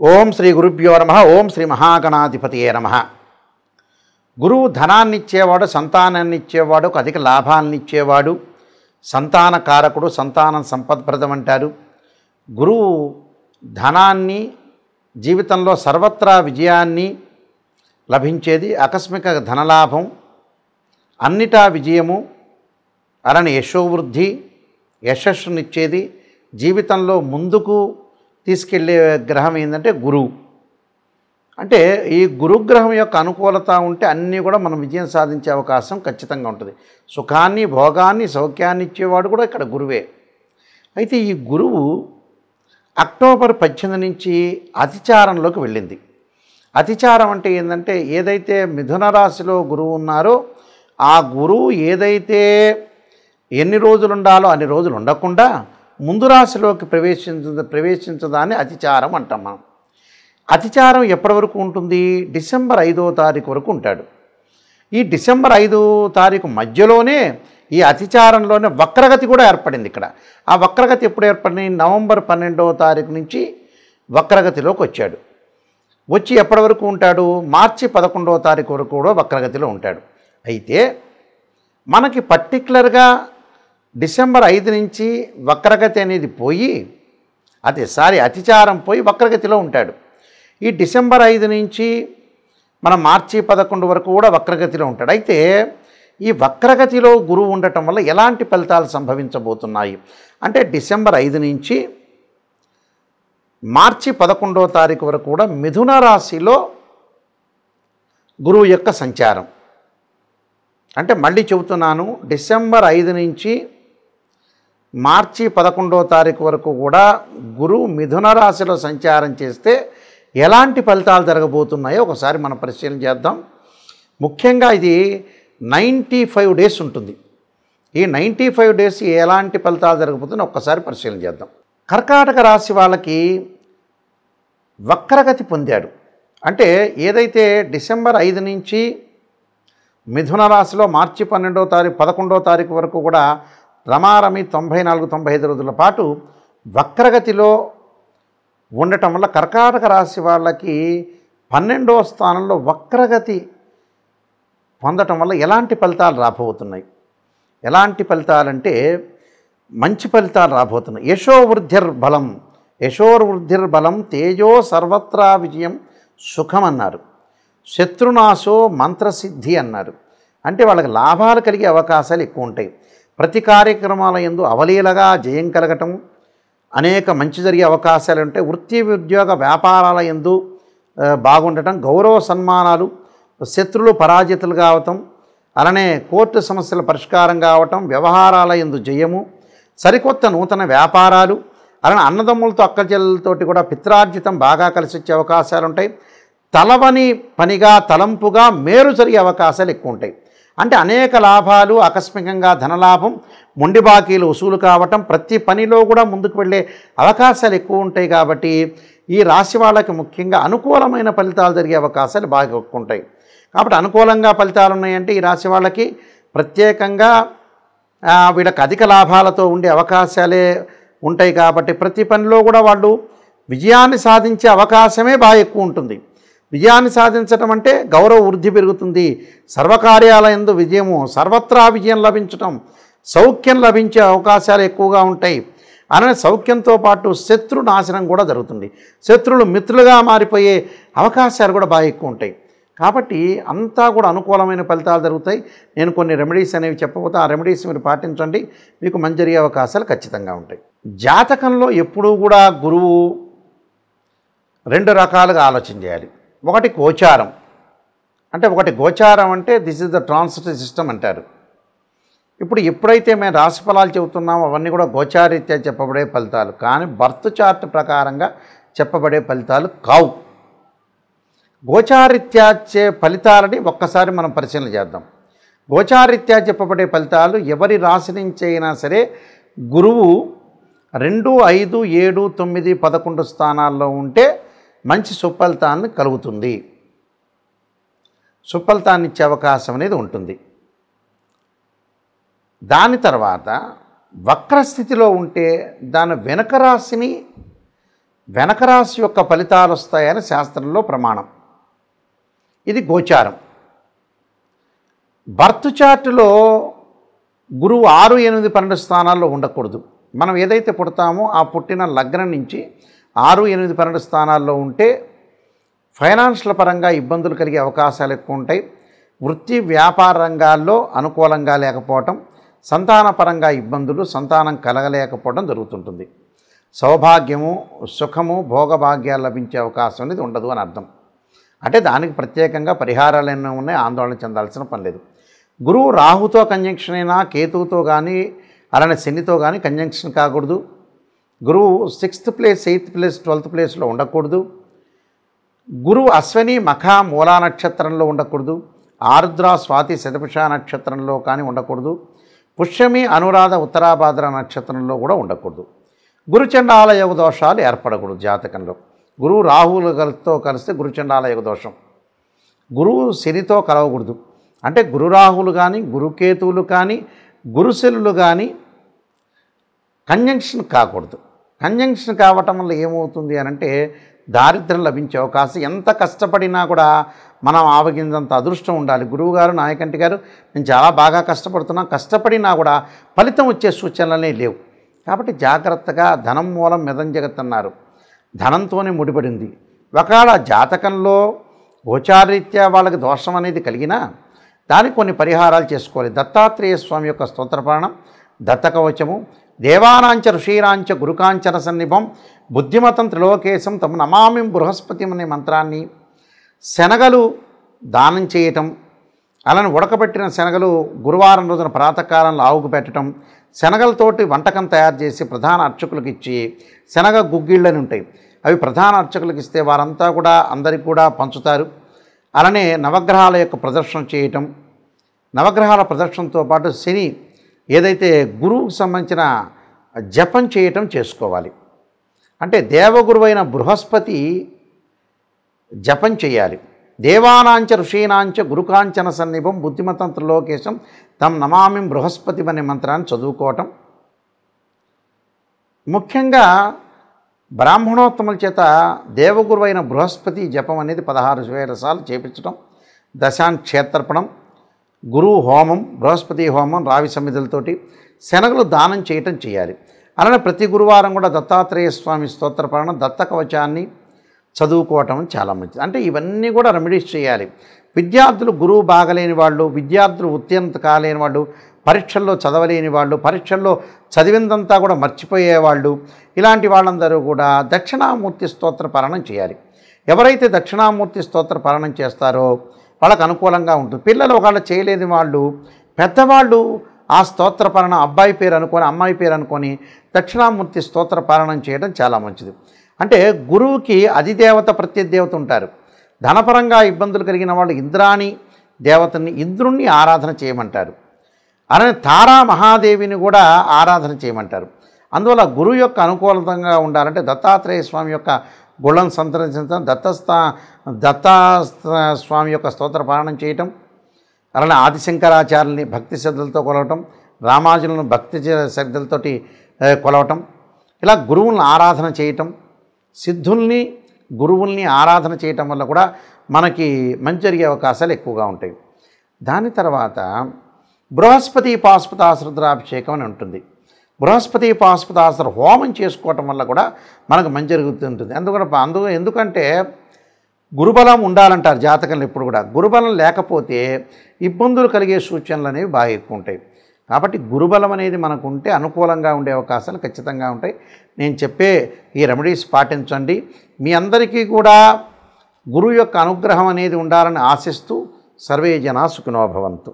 ఓం శ్రీ గురుభ్యో నమః. ఓం శ్రీ మహాగణాధిపతియే నమః. గురువు ధనాన్ని ఇచ్చేవాడు, సంతానాన్ని ఇచ్చేవాడు, అధిక లాభాలను ఇచ్చేవాడు, సంతాన కారకుడు, సంతానం సంపద్ప్రదం అంటారు. గురువు ధనాన్ని, జీవితంలో సర్వత్రా విజయాన్ని లభించేది, ఆకస్మిక ధనలాభం, అన్నిటా విజయము, అలానే యశోవృద్ధి, యశస్సునిచ్చేది, జీవితంలో ముందుకు తీసుకెళ్లే గ్రహం ఏంటంటే గురువు. అంటే ఈ గురుగ్రహం యొక్క అనుకూలత ఉంటే అన్నీ కూడా మనం విజయం సాధించే అవకాశం ఖచ్చితంగా ఉంటుంది. సుఖాన్ని, భోగాన్ని, సౌఖ్యాన్ని ఇచ్చేవాడు కూడా ఇక్కడ గురువే. అయితే ఈ గురువు అక్టోబర్ 18 నుంచి అతిచారంలోకి వెళ్ళింది. అతిచారం అంటే ఏంటంటే ఏదైతే మిథున రాశిలో గురువు ఉన్నారో ఆ గురువు ఏదైతే ఎన్ని రోజులు ఉండాలో అన్ని రోజులు ఉండకుండా ముందు రాశిలోకి ప్రవేశించదాన్ని అతిచారం అంటాం మనం. అతిచారం ఎప్పటి వరకు ఉంటుంది? డిసెంబర్ 5వ తారీఖు వరకు ఉంటాడు. ఈ డిసెంబర్ 5వ తారీఖు మధ్యలోనే ఈ అతిచారంలోనే వక్రగతి కూడా ఏర్పడింది. ఇక్కడ ఆ వక్రగతి ఎప్పుడు ఏర్పడింది? నవంబర్ 12వ తారీఖు నుంచి వక్రగతిలోకి వచ్చాడు. వచ్చి ఎప్పటి వరకు ఉంటాడు? మార్చి 11వ తారీఖు వరకు కూడా వక్రగతిలో ఉంటాడు. అయితే మనకి పర్టికులర్గా డిసెంబర్ 5 నుంచి వక్రగతి అనేది పోయి అతిచారం పోయి వక్రగతిలో ఉంటాడు. ఈ డిసెంబర్ 5 నుంచి మన మార్చి 11 వరకు కూడా వక్రగతిలో ఉంటాడు. అయితే ఈ వక్రగతిలో గురువు ఉండటం వల్ల ఎలాంటి ఫలితాలు సంభవించబోతున్నాయి అంటే డిసెంబర్ 5 నుంచి మార్చి 11వ తారీఖు వరకు కూడా మిథున రాశిలో గురువు యొక్క సంచారం. అంటే మళ్ళీ చెబుతున్నాను, డిసెంబర్ 5 నుంచి మార్చి 11వ తారీఖు వరకు కూడా గురువు మిథున రాశిలో సంచారం చేస్తే ఎలాంటి ఫలితాలు జరగబోతున్నాయో ఒకసారి మనం పరిశీలన చేద్దాం. ముఖ్యంగా ఇది 95 డేస్ ఉంటుంది. ఈ 95 డేస్ ఎలాంటి ఫలితాలు జరగబోతుందో ఒక్కసారి పరిశీలన చేద్దాం. కర్కాటక రాశి వాళ్ళకి వక్రగతి పొందాడు. అంటే ఏదైతే డిసెంబర్ 5 నుంచి మిథున రాశిలో మార్చి 11వ తారీఖు వరకు కూడా రమారమి 94-95 రోజుల పాటు వక్రగతిలో ఉండటం వల్ల కర్కాటక రాశి వాళ్ళకి 12వ స్థానంలో వక్రగతి పొందటం వల్ల ఎలాంటి ఫలితాలు రాబోతున్నాయి? ఎలాంటి ఫలితాలంటే మంచి ఫలితాలు రాబోతున్నాయి. యశోవృద్ధిర్బలం తేజో సర్వత్రా విజయం సుఖం అన్నారు. శత్రునాశో మంత్రసిద్ధి అన్నారు. అంటే వాళ్ళకి లాభాలు కలిగే అవకాశాలు ఎక్కువ ఉంటాయి. ప్రతి కార్యక్రమాల యందు అవలీలగా జయం కలగటం, అనేక మంచి జరిగే అవకాశాలు ఉంటాయి. వృత్తి ఉద్యోగ వ్యాపారాల యందు బాగుండటం, గౌరవ సన్మానాలు, శత్రులు పరాజితులు కావటం, అలానే కోర్టు సమస్యల పరిష్కారం కావటం, వ్యవహారాల యందు జయము, సరికొత్త నూతన వ్యాపారాలు, అలానే అన్నదమ్ములతో అక్కచెల్లెలతోటి కూడా పిత్రార్జితం బాగా కలిసి వచ్చే అవకాశాలు ఉంటాయి. తలవని పనిగా తలంపుగా మేలు జరిగే అవకాశాలు ఎక్కువ ఉంటాయి. అంటే అనేక లాభాలు, ఆకస్మికంగా ధనలాభం, మొండి బాకీలు వసూలు కావటం, ప్రతి పనిలో కూడా ముందుకు వెళ్ళే అవకాశాలు ఎక్కువ ఉంటాయి. కాబట్టి ఈ రాశి వాళ్ళకి ముఖ్యంగా అనుకూలమైన ఫలితాలు జరిగే అవకాశాలు బాగా ఎక్కువ ఉంటాయి. కాబట్టి అనుకూలంగా ఫలితాలు ఉన్నాయంటే ఈ రాశి వాళ్ళకి ప్రత్యేకంగా వీళ్ళకి అధిక లాభాలతో ఉండే అవకాశాలే ఉంటాయి. కాబట్టి ప్రతి పనిలో కూడా వాళ్ళు విజయాన్ని సాధించే అవకాశమే బాగా ఎక్కువ ఉంటుంది. విజయాన్ని సాధించటం అంటే గౌరవ వృద్ధి పెరుగుతుంది, సర్వకార్యాలయందు విజయము, సర్వత్రా విజయం లభించటం, సౌఖ్యం లభించే అవకాశాలు ఎక్కువగా ఉంటాయి. అలానే సౌఖ్యంతో పాటు శత్రు నాశనం కూడా జరుగుతుంది. శత్రువులు మిత్రులుగా మారిపోయే అవకాశాలు కూడా బాగా ఎక్కువ ఉంటాయి. కాబట్టి అంతా కూడా అనుకూలమైన ఫలితాలు జరుగుతాయి. నేను కొన్ని రెమెడీస్ అనేవి చెప్పబోతే ఆ రెమెడీస్ మీరు పాటించండి, మీకు మంచి జరిగే అవకాశాలు ఖచ్చితంగా ఉంటాయి. జాతకంలో ఎప్పుడూ కూడా గురువు 2 రకాలుగా ఆలోచన చేయాలి. ఒకటి గోచారం. ఒకటి గోచారం అంటే this is the transit system అంటారు. ఇప్పుడు ఎప్పుడైతే మేము రాశి ఫలాలు చెబుతున్నామో అవన్నీ కూడా గోచారీత్యా చెప్పబడే ఫలితాలు, కానీ బర్త్ చార్ట్ ప్రకారంగా చెప్పబడే ఫలితాలు కావు. గోచారీత్యా ఫలితాలని ఒక్కసారి మనం పరిశీలన చేద్దాం. గోచారీత్యా చెప్పబడే ఫలితాలు ఎవరి రాశి నుంచి అయినా సరే గురువు 2, 5, 7, 9, 11 స్థానాల్లో ఉంటే మంచి సుఫలితాన్ని కలుగుతుంది, సుఫలితాన్ని ఇచ్చే అవకాశం అనేది ఉంటుంది. దాని తర్వాత వక్రస్థితిలో ఉంటే దాని వెనక రాశిని వెనక రాశి యొక్క ఫలితాలు వస్తాయని శాస్త్రంలో ప్రమాణం. ఇది గోచారం. బర్త్ చార్టులో గురువు 6, 8, 12 స్థానాల్లో ఉండకూడదు. మనం ఏదైతే పుడతామో ఆ పుట్టిన లగ్నం నుంచి 6, 8, 12 స్థానాల్లో ఉంటే ఫైనాన్షియల్ పరంగా ఇబ్బందులు కలిగే అవకాశాలు ఎక్కువ ఉంటాయి. వృత్తి వ్యాపార రంగాల్లో అనుకూలంగా లేకపోవటం, సంతానపరంగా ఇబ్బందులు, సంతానం కలగలేకపోవడం జరుగుతుంటుంది. సౌభాగ్యము, సుఖము, భోగభాగ్యాలు లభించే అవకాశం అనేది ఉండదు అని అర్థం. అంటే దానికి ప్రత్యేకంగా పరిహారాలు ఎన్నో ఉన్నాయి, ఆందోళన చెందాల్సిన పని లేదు. గురువు రాహుతో కంజంక్షన్ అయినా, కేతువుతో కానీ, అలానే శనితో కానీ కంజంక్షన్ కాకూడదు. గురువు 6th place, 8th place, 12th ప్లేస్లో ఉండకూడదు. గురువు అశ్వని, మఖ, మూలా నక్షత్రంలో ఉండకూడదు. ఆరుద్ర, స్వాతి, శతభిష నక్షత్రంలో కానీ ఉండకూడదు. పుష్యమి, అనురాధ, ఉత్తరాభాద్ర నక్షత్రంలో కూడా ఉండకూడదు. గురుచండాల యోగ దోషాలు ఏర్పడకూడదు జాతకంలో. గురువు రాహులతో కలిస్తే గురుచండాల యోగ దోషం. గురువు శనితో కలవకూడదు. అంటే గురు రాహులు కానీ, గురుకేతువులు కానీ, గురుశనులు కానీ కంజంక్షన్ కాకూడదు. కంజంక్షన్ కావటం వల్ల ఏమవుతుంది అని అంటే దారిద్ర్యం లభించే అవకాశం. ఎంత కష్టపడినా కూడా మనం ఆవగిందంత అదృష్టం ఉండాలి. గురువుగారు, నాయకంటి గారు, నేను చాలా బాగా కష్టపడినా కూడా ఫలితం వచ్చే సూచనలనే లేవు. కాబట్టి జాగ్రత్తగా ధనం మూలం మిదం జగత్ అన్నారు. ధనంతోనే ముడిపడింది. ఒకవేళ జాతకంలో గోచారీత్యా వాళ్ళకి దోషం అనేది కలిగినా దానికి కొన్ని పరిహారాలు చేసుకోవాలి. దత్తాత్రేయ స్వామి యొక్క స్తోత్రపారణం, దత్తకవచము, దేవానాంచ ఋషీరాంచ గురుకాంచన సన్నిభం బుద్ధిమతం త్రిలోకేశం తమ నమామి బృహస్పతి అనే మంత్రాన్ని, శనగలు దానం చేయటం, అలానే ఉడకబెట్టిన శనగలు గురువారం రోజున ప్రాతకాలంలో ఆవుకు పెట్టడం, శనగలతోటి వంటకం తయారు చేసి ప్రధాన అర్చకులకు ఇచ్చి, శనగ గుగ్గిళ్ళని ఉంటాయి అవి ప్రధాన అర్చకులకు ఇస్తే వారంతా కూడా అందరికీ కూడా పంచుతారు. అలానే నవగ్రహాల యొక్క ప్రదర్శన చేయటం, నవగ్రహాల ప్రదర్శనతో పాటు శని ఏదైతే గురువుకు సంబంధించిన జపం చేయటం చేసుకోవాలి. అంటే దేవగురువైన బృహస్పతి జపం చేయాలి. దేవానాంచ ఋషీనాంచ గురుకాంచన సన్నిభం బుద్ధిమతం త్రిలోకేశం తం నమామి బృహస్పతి అనే మంత్రాన్ని చదువుకోవటం. ముఖ్యంగా బ్రాహ్మణోత్తముల చేత దేవగురువైన బృహస్పతి జపం అనేది 16,000 సార్లు చేపించడం, దశాన్ క్షేత్రపణం, గురువు హోమం, బృహస్పతి హోమం, రావి సమిధులతోటి శనగలు దానం చేయటం చేయాలి. అలానే ప్రతి గురువారం కూడా దత్తాత్రేయ స్వామి స్తోత్రపారణం, దత్త కవచాన్ని చదువుకోవటం చాలా మంచిది. అంటే ఇవన్నీ కూడా రెమెడీస్ చేయాలి. విద్యార్థులు గురువు బాగలేని వాళ్ళు, విద్యార్థులు ఉత్తీర్ణత కాలేని వాళ్ళు, పరీక్షల్లో చదవలేని వాళ్ళు, పరీక్షల్లో చదివిందంతా కూడా మర్చిపోయేవాళ్ళు, ఇలాంటి వాళ్ళందరూ కూడా దక్షిణామూర్తి స్తోత్ర పారణం చేయాలి. ఎవరైతే దక్షిణామూర్తి స్తోత్ర పారణం చేస్తారో వాళ్ళకు అనుకూలంగా ఉంటుంది. పిల్లలు ఒకవేళ చేయలేని వాళ్ళు, పెద్దవాళ్ళు ఆ స్తోత్ర పారణం అబ్బాయి పేరు అనుకొని, అమ్మాయి పేరు అనుకొని దక్షిణామూర్తి స్తోత్ర పారణం చేయడం చాలా మంచిది. అంటే గురువుకి అధిదేవత ప్రత్యదేవత ఉంటారు. ధనపరంగా ఇబ్బందులు కలిగిన వాళ్ళు ఇంద్రాణి దేవతని, ఇంద్రుణ్ణి ఆరాధన చేయమంటారు. అలానే తారా మహాదేవిని కూడా ఆరాధన చేయమంటారు. అందువల్ల గురువు యొక్క అనుకూలంగా ఉండాలంటే దత్తాత్రేయ స్వామి యొక్క గుళ్ళను సంతరించడం, దత్తా స్వామి యొక్క స్తోత్ర పారణం చేయటం, అలానే ఆదిశంకరాచార్యుల్ని భక్తి శ్రద్ధలతో కొలవటం, రామానుజులను భక్తి శ్రద్ధలతోటి కొలవటం, ఇలా గురువులను ఆరాధన చేయటం, సిద్ధుల్ని గురువుల్ని ఆరాధన చేయటం వల్ల కూడా మనకి మంచి జరిగే అవకాశాలు ఎక్కువగా ఉంటాయి. దాని తర్వాత బృహస్పతి పాశుపతాశ్రుద్రాభిషేకం అని ఉంటుంది. బృహస్పతి పాశుపతాశ్ర హోమం చేసుకోవటం వల్ల కూడా మనకు మంచి జరుగుతుంటుంది. ఎందుకంటే గురుబలం ఉండాలంటారు జాతకంలో ఎప్పుడు కూడా. గురుబలం లేకపోతే ఇబ్బందులు కలిగే సూచనలు అనేవి బాగా ఎక్కువ ఉంటాయి. కాబట్టి గురుబలం అనేది మనకు ఉంటే అనుకూలంగా ఉండే అవకాశాలు ఖచ్చితంగా ఉంటాయి. నేను చెప్పే ఈ రెమెడీస్ పాటించండి. మీ అందరికీ కూడా గురువు యొక్క అనుగ్రహం అనేది ఉండాలని ఆశిస్తూ సర్వే జనా సుఖినో భవంతు.